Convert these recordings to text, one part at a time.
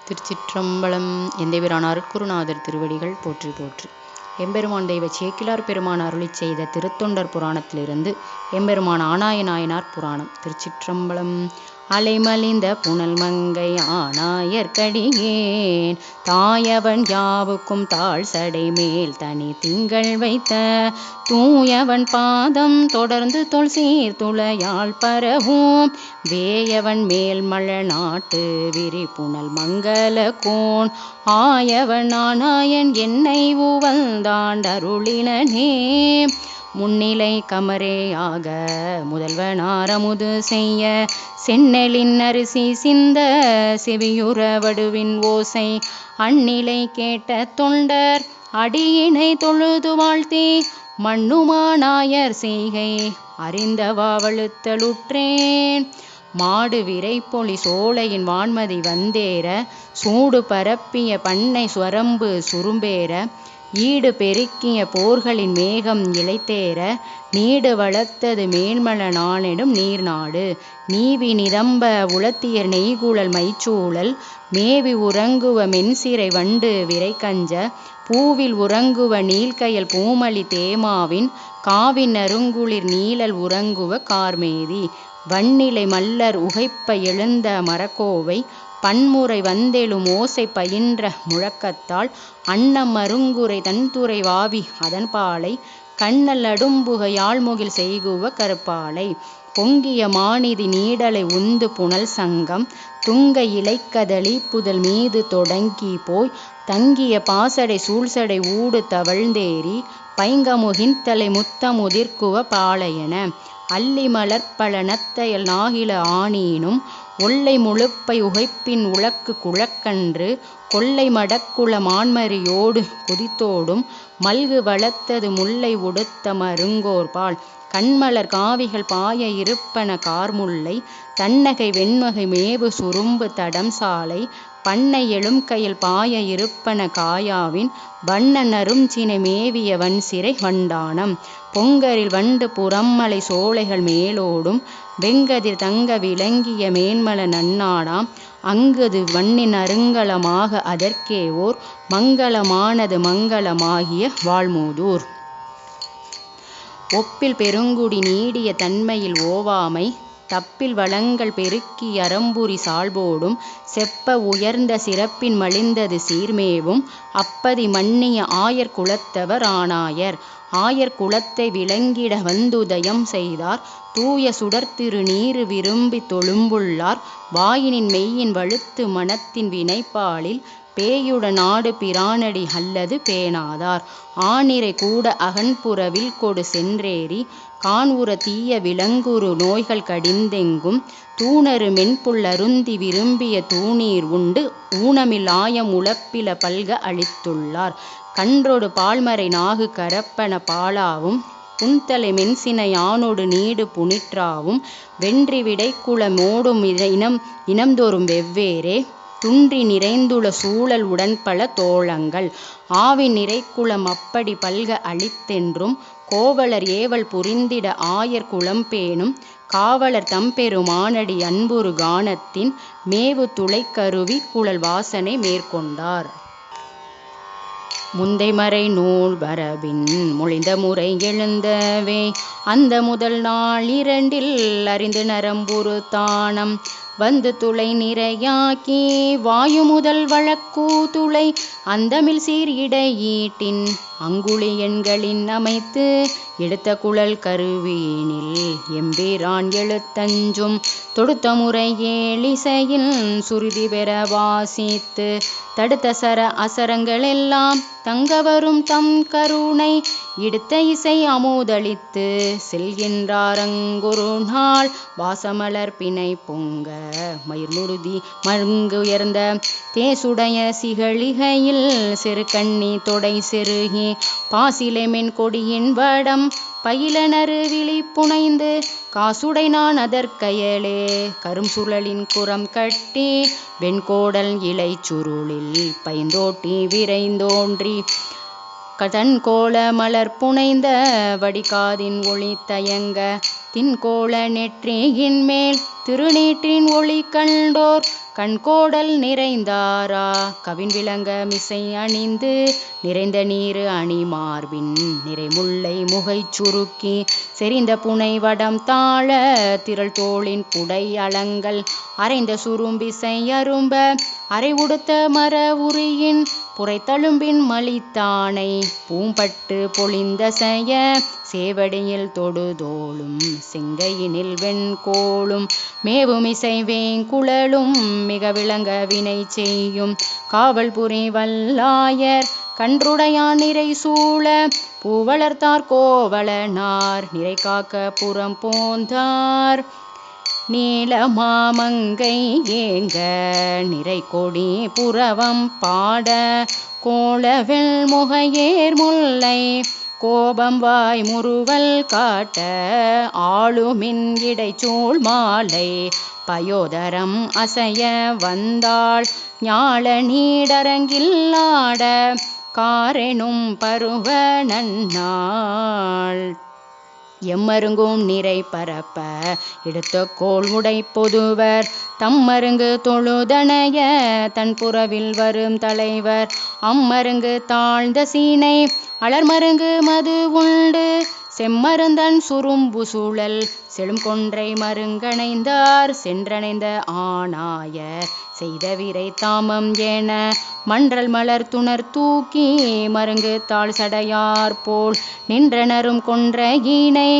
திருச்சிற்றம்பலம். எந்தைபிரான் அருட்குருநாதர் திருவடிகள் போற்றி போற்றி. எம்பெருமான் தெய்வ சேக்கிழார் பெருமான் அருளிச் செய்த திருத்தொண்டர் புராணத்திலிருந்து எம்பெருமான் ஆனாய நாயனார் புராணம். திருச்சிற்றம்பலம். அலைமலிந்த புனல் மங்கை ஆனாயர்க்கடியேன் தாயவன் யாவுக்கும் தாழ் சடை மேல் தனி திங்கள் வைத்த தூயவன் பாதம் தொடர்ந்து தொல் சீர் துளையால் பரவும் வேயவன் மேல் மழ நாட்டு விரி புனல் மங்கள கோன் ஆயவன் ஆனாயன் என்னை உவந்தாண்டருளினனே முன்னிலை கமரேயாக முதல்வனாரமுது செய்ய செந்நெலின் அரிசி சிந்த செவியுற வடுவின் ஓசை அந்நிலை கேட்ட தொண்டர் அடியினை தொழுது வாழ்த்தி மண்ணுமானாயர் செய்கை அறிந்தவா வழுத்தலுற்றேன் மாடு விரைப்பொலி சோலையின் வான்மதி வந்தேற சூடு பரப்பிய பண்ணை சுவரம்பு சுரும்பேற ஈடு பெருக்கிய போர்களின் மேகம் இளைத்தேற நீடு வளர்த்தது மேன்மல நானெடும் நீர்நாடு நீவி நிதம்ப உளத்தியர் நெய்குழல் மைச்சூழல் மேவி உறங்குவ மென்சிறை வண்டு விரைக்கஞ்ச பூவில் உறங்குவ நீள்கயல் பூமலி தேமாவின் காவின் அருங்குளிர் நீழல் உறங்குவ கார்மேதி வன்னிலை மல்லர் உகைப்ப எழுந்த மரக்கோவை பன்முறை வந்தெழும் ஓசை பயின்ற முழக்கத்தால் அன்னம் அருங்குரை தன்துறை வாவி அதன்பாலை கண்ணல் அடும்புக யாழ்முகில் செய்குவ கருப்பாலை பொங்கிய மாநிதி நீடலை உந்து புனல் சங்கம் துங்க இலைக்கதளி புதல் மீது தொடங்கி போய் தங்கிய பாசடை சூழ்சடை ஊடு தவழ்ந்தேறி பைங்கமுகின்தலை முத்தமுதிர்க்குவ பாளையன அல்லி மலர்ப்பல நத்தையல் நாகில ஆனீனும் ஒல்லை முழுப்பை உகைப்பின் உழக்கு குழக்கன்று கொல்லை மடக்குள மான்மரியோடு குதித்தோடும் மல்கு வளர்த்தது முல்லை உடுத்த மருங்கோர்பால் கண்மலர் காவிகள் பாய இருப்பன கார்முல்லை தன்னகை வெண்மகை மேவு சுரும்பு தடம் சாலை பண்ணை எழும்கையில் பாய இருப்பன காயாவின் வண்ண நறுஞ்சினை மேவிய வன்சிறை வண்டானம் பொங்கரில் வண்டு புறம்மலை சோலைகள் மேலோடும் வெங்கதிர் தங்க விளங்கிய மேன்மல நன்னாடாம் அங்குது வண்ணின் அருங்கலமாக அதற்கே ஓர் மங்களமானது மங்களமாகிய வாழ்மூதூர் ஒப்பில் பெருங்குடி நீடிய தன்மையில் ஓவாமை தப்பில் வளங்கள் பெருக்கி அறம்புரி சால்போடும் செப்ப உயர்ந்த சிறப்பின் மலிந்தது சீர்மேவும் அப்பதி மன்னிய ஆயர் குலத்தவர் ஆனாயர் ஆயர் குலத்தை விளங்கிட வந்துதயம் செய்தார் தூய சுடர்த்திரு நீரு விரும்பி தொழும்புள்ளார் வாயினின் மெய்யின் வழுத்து மனத்தின் வினைப்பாலில் பேயுட நாடு பிரானடி அல்லது பேணாதார் ஆனிரை கூட அகன்புறவில் கொடு சென்றேறி காண்உற தீய விலங்குறு நோய்கள் கடிந்தெங்கும் தூணரு மென்புல் அருந்தி விரும்பிய தூணீர் உண்டு ஊனமில் ஆயம் உழப்பில பல்க அளித்துள்ளார் கன்றொடு பால்மறை நாகு கரப்பன பாலாவும் புன்தலை மென்சினை யானொடு நீடு புனிற்றாவும் வென்றி விடைக்குள மோடும் இனம்தோறும் வெவ்வேறே துன்றி நிறைந்துள சூழல் உடன்பல தோழங்கள் ஆவின் நிறைக்குளம் அப்படி பல்க அளித்தென்றும் கோவலர் ஏவல் புரிந்திட ஆயர் குலம்பேணும் காவலர் தம்பெரு மானடி அன்புறு கானத்தின் மேவு துளைக்கருவி குழல் வாசனை மேற்கொண்டார் முந்தைமறை நூல் வரபின் மொழிந்த முறை எழுந்தவே அந்த முதல் நாள் இரண்டில் அறிந்து நரம்புறு தானம் வந்து துளை நிறையாக்கி வாயு முதல் வழக்கு துளை அந்தமில் சீர் இடையீட்டின் அங்குளி எண்களின் அமைத்து எடுத்த குழல் கருவியினில் எம்பிரான் எழுத்தஞ்சும் தொடுத்த முறை ஏழிசையில் சுருதி பெற வாசித்து தடுத்த சர அசரங்களெல்லாம் தங்கவரும் தம் கருணை இடுத்த இசை அமுதளித்து செல்கின்றாரங்கொரு நாள் வாசமலர் பிணை பொங்க மயிர்முருதி மருங்கு உயர்ந்த தேசுடைய சிகளிகையில் சிறு கண்ணி தொடை செருகி பாசிலை மென் கொடியின் வடம் பயிலனரு விழி புனைந்து காசுடை நான் அதற்கயலே கரும் சுழலின் குரம் கட்டி வெண்கோடல் இலை சுருளில் பைந்தோட்டி விரைந்தோன்றி தன் கோல மலர் புனைந்த வடிகாதின் ஒளி தயங்க தின்கோள நெற்றியின் மேல் திருநீற்றின் ஒளி கண்டோர் கண்கோடல் நிறைந்தாரா கவின் விளங்க மிசை அணிந்து நிறைந்த நீரு அணி மார்பின் நிறைமுல்லை முகை சுருக்கி செறிந்த புனை வடம் தாழ திரள் தோளின் புடை அலங்கல் அரைந்த சுரும்பிசை அரும்ப அரை உடுத்த மர உரியின் புரைத்தழும்பின் மலித்தானை பூம்பட்டு பொழிந்த செய்ய சேவடியில் தொடுதோளும் செங்கையினில் வெண்கோளும் மேவுமிசை வேங்குழலும் மிக விளங்க வினை செய்யும் காவல் புரி வல்லாயர் கன்றுடையான் நிறை சூழ பூவளர்த்தார் கோவலனார் நிறை காக்க புறம் போந்தார் நீல மாமங்கை ஏங்க நிறை கொடி புறவம் பாட கோலவெள் முகையேர் முல்லை கோபம் வாய் முறுவல் காட்ட ஆளுமின் இடைச்சூழ் மாலை பயோதரம் அசைய வந்தாள் ஞாழ நீடரங்கில் ஆட காரெனும் பருவ நன்னாள் எம்மருங்கும் நிறை பரப்ப எடுத்த கோள் உடை பொதுவர் தம்மருங்கு தொழுதனைய தன் புறவில் வரும் தலைவர் அம்மருங்கு தாழ்ந்த சீனை அலர்மருங்கு மது உண்டு செம்மருந்தன் சுரும்பு சூழல் செழும் கொன்றை மருங்கணைந்தார் சென்றணைந்த ஆனாயர் செய்த விரை தாமம் என மன்றல் மலர் துணர் தூக்கி மருங்கு தாழ் சடையார் போல் நின்றனரும் கொன்ற ஈனை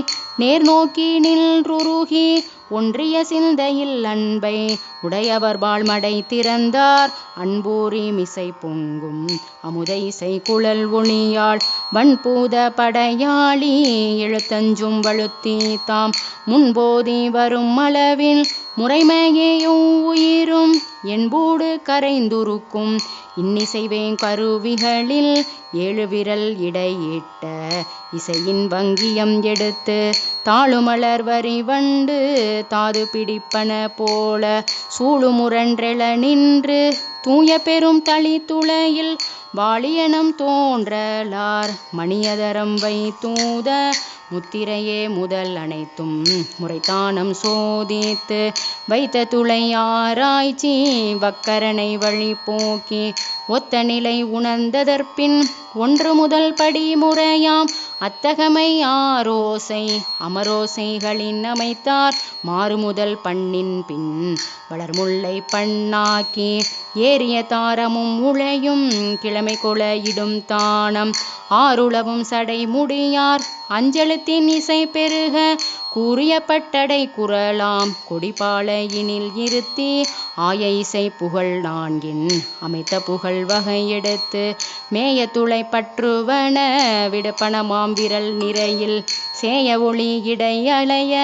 நேர் நோக்கி நின்றுருகி ஒன்றிய சிந்தையில் அன்பை உடையவர் வாழ்மடை திறந்தார் அன்பூரி மிசை பொங்கும் அமுத இசை குழல் ஒளியாள் வன்பூத படையாளி எழுத்தஞ்சும் வழுத்தி தாம் முன்போதி வரும் அளவில் முறைமையையும் உயிரும் என்பூடு கரைந்துருக்கும் இன்னிசைவேங் கருவிகளில் ஏழு விரல் இடையிட்ட இசையின் வங்கியம் எடுத்து தாழுமலர் வரி வண்டு தாது பிடிப்பன போல சூழுமுரன்றெழ நின்று தூய பெரும் தளி துளையில் வாழியனம் தோன்றலார் மணியதரம் வைத்தூத முத்திரையே முதல் அனைத்தும் முறைத்தானம் சோதித்து வைத்த துளை ஆராய்ச்சி வக்கரனை வழி போக்கி ஒத்த நிலை உணர்ந்ததற்பின் ஒன்று முதல் படி முறையாம் அத்தகமை ஆரோசை அமரோசைகளின் அமைத்தார் மாறுமுதல் பண்ணின் பின் வளர்முல்லை பண்ணாக்கி ஏறிய தாரமும் உளையும் கிழமை கொள இடும் தானம் ஆருளவும் சடை முடியார் அஞ்செழுத்தின் இசை பெருக கூறிய பட்டடை குரலாம் கொடிபாளையினில் இருத்தி ஆய இசை புகழ் நான்கின் அமைத்த புகழ் வகை எடுத்து மேய துளை பற்றுவன விடுப்பனமாம் விரல் நிறையில் சேய ஒளி இடை அலைய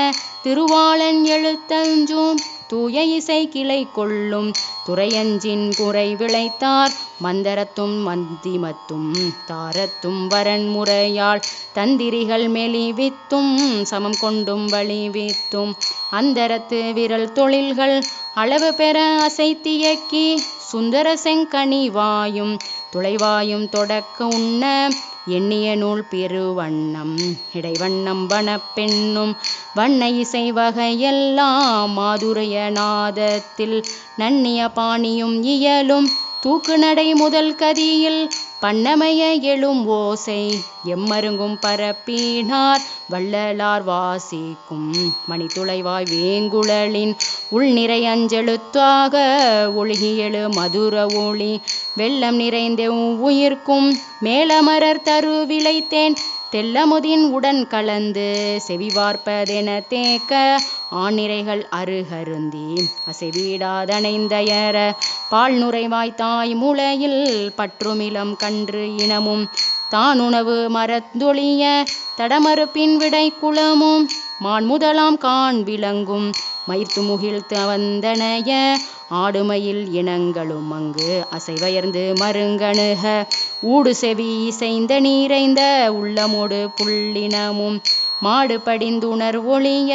திருவாளன் எழுத்தஞ்சும் தூய இசை கிளை கொள்ளும் துறையஞ்சின் புரை விளைத்தார் மந்தரத்தும் மந்திமத்தும் தாரத்தும் வரன் முறையாள் தந்திரிகள் மெலிவித்தும் சமம் கொண்டும் வலிவித்தும் அந்தரத்து விரல் தொழில்கள் அளவு பெற அசைத்தியக்கி சுந்தர செங்கனி வாயும் துளைவாயும் தொடக்க உண்ண எண்ணிய நூல் பெருவண்ணம் இடைவண்ணம் வனப்பெண்ணும் வண்ண இசை வகையெல்லாம் மாதுரைய நாதத்தில் நன்னிய பாணியும் இயலும் தூக்கு நடை முதல் கதியில் பண்ணமைய எழும் ஓசை எம்மருங்கும் பரப்பினார் வள்ளலார் வாசிக்கும் மணித்துளைவாய் வேங்குழலின் உள்நிறை அஞ்செழுத்தாக ஒழுகியெழு மதுர ஒளி வெள்ளம் நிறைந்த உயிர்க்கும் மேலமரர் தரு விளைத்தேன் தெல்லமுதின் உடன் கலந்து செவிவார்ப்பதென தேக்க ஆநிறைகள் அருகருந்தி அசைவீடாதணைந்தயர பால் நுரைவாய் தாய் முளையில் பற்றுமிலம் கன்று இனமும் தானுணவு மரத்தொழிய தடமறுப்பின் விடை குளமும் மான்முதலாம் கான் விளங்கும் மயிர்த்து முகில் வந்தனைய ஆடுமயில் இனங்களும் அங்கு அசைவயர்ந்து மருங்கணுக ஊடு செவி இசைந்த நீரைந்த உள்ளமோடு புள்ளினமும் மாடு படிந்துணர் ஒளிய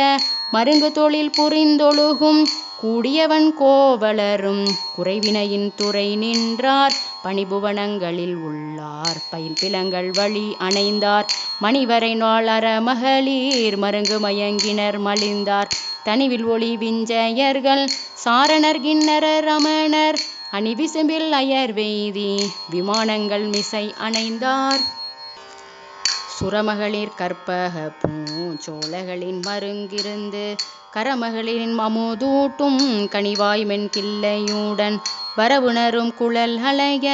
மருங்கு தொழில் புரிந்தொழுகும் கூடியவன் கோவலரும் குறைவினையின் துறை நின்றார் பணிபுவனங்களில் உள்ளார் பயில்பிலங்கள் வழி அணைந்தார் மணிவரை நாள் அறமகளிர் மருங்கு மயங்கினர் மலிந்தார் தனிவில் ஒளி விஞ்சையர்கள் சாரணர் கிண்ணரர் ரமணர் அணிவிசும்பில் அயர்வெய்தி விமானங்கள் மிசை அணைந்தார் சுரமகளிர் கற்பக பூஞ்சோலைகளின் மருங்கிருந்து கரமகளின் அமுதூட்டும் கனிவாய்மென் கிள்ளையுடன் வரவுணரும் குழல் அலைய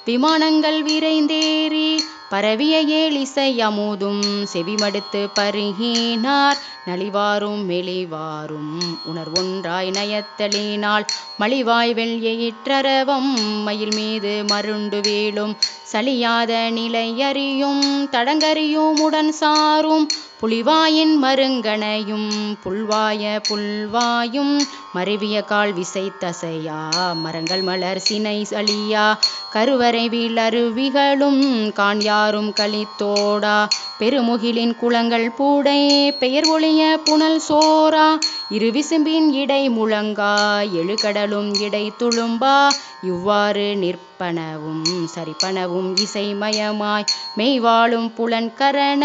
விமானங்கள் விரைந்தேறி பரவிய ஏழிசை அமுதும் செவிமடுத்து பருகினார் நலிவாரும் மெலிவாரும் உணர்வொன்றாய் நயத்தலினால் மலிவாய் வெள்ளியிற்றரவம் மயில் மீது மருண்டு வேலும் சலியாத நிலையறியும் தடங்கறியும் உடன் சாரும் புலிவாயின் மருங்கனையும் புல்வாய புல்வாயும் மருவிய கால் விசை தசையா மரங்கள் மலர் சினை அழியா கருவறை வீழருவிகளும் கான் யாரும் கலித்தோடா பெருமுகிலின் குளங்கள் பூடை பெயர் ஒளிய புனல் சோரா இருவிசும்பின் இடை முழங்கா எழுகடலும் இடை துளும்பா இவ்வாறு நிற்பனவும் சரிப்பனவும் இசைமயமாய் மெய்வாழும் புலன் கரண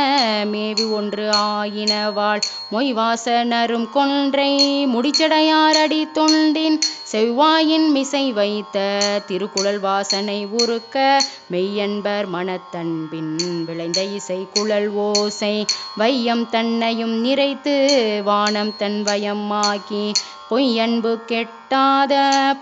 மேவி ஒன்று ஆயினவாள் மொய்வாசனரும் கொன்றை முடிச்சடையாரடி தொண்டின் செவ்வாயின் மிசை வைத்த திருக்குழல் வாசனை உருக்க மெய்யன்பர் மனத்தன்பின் விளைந்த இசை குழல் ஓசை வையம் தன்னையும் நிறைத்து வானம் தன் வயமாக்கி பொய்யன்பு கெட்டாத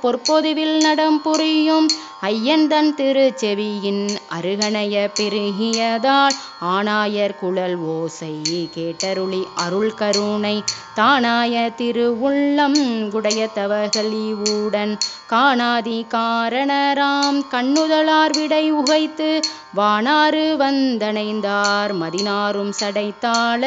பொற்பொதுவில் நடம் புரியும் ஐயன் தன் திருச்செவியின் அருகணைய பெருகியதால் ஆனாயர் குழல் ஓசை கேட்டருளி அருள் கருணை தானாய திருவுள்ளம் குடைய தவகலிவுடன் காணாதி காரணராம் கண்ணுதலார் விடை உகைத்து வானாறு வந்தணைந்தார் மதினாரும் சடைத்தாள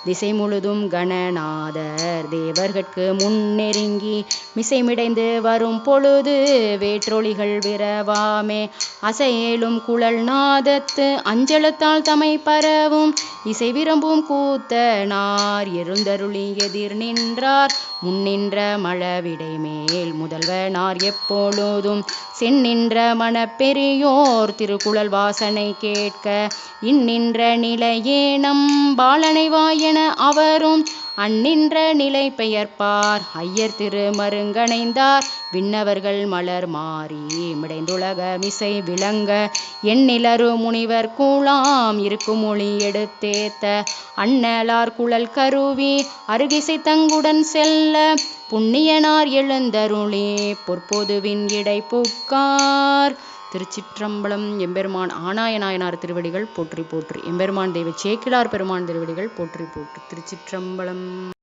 திசை முழுதும் கணநாதர் தேவர்கட்கு முன்னெருங்கி மிசைமிடைந்து வரும் பொழுது வேற்றொளிகள் விரவாமே அசையேலும் குழல் நாதத்து அஞ்சலத்தால் தமை பரவும் இசை விரும்பும் கூத்தனார் எழுந்தருளி எதிர் நின்றார் முன்னின்ற மழவிடை மேல் முதல்வனார் எப்பொழுதும் சென்னின்ற மனப்பெரியோர் திருக்குழல் வாசனை கேட்க இன்னின்ற நிலையேனம் பாலனைவாயென அவரும் அந்நின்ற நிலை பெயர்ப்பார் ஐயர் திருமருங்கணைந்தார் விண்ணவர்கள் மலர் மாறி மிடைந்துலக மிசை விளங்க எண்ணிலரு முனிவர் கூழாம் இருக்கும் மொழி எடுத்தேத்த அண்ணலார் குழல் கருவி அருகிசை தங்குடன் செல்ல புண்ணியனார் எழுந்தருளே பொற்பொதுவின் இடை புக்கார். திருச்சிற்றம்பலம். எம்பெருமான் ஆனாய நாயனார் திருவடிகள் போற்றி போற்றி. எம்பெருமான் தெய்வ சேக்கிழார் பெருமான் திருவடிகள் போற்றி போற்றி. திருச்சிற்றம்பலம்.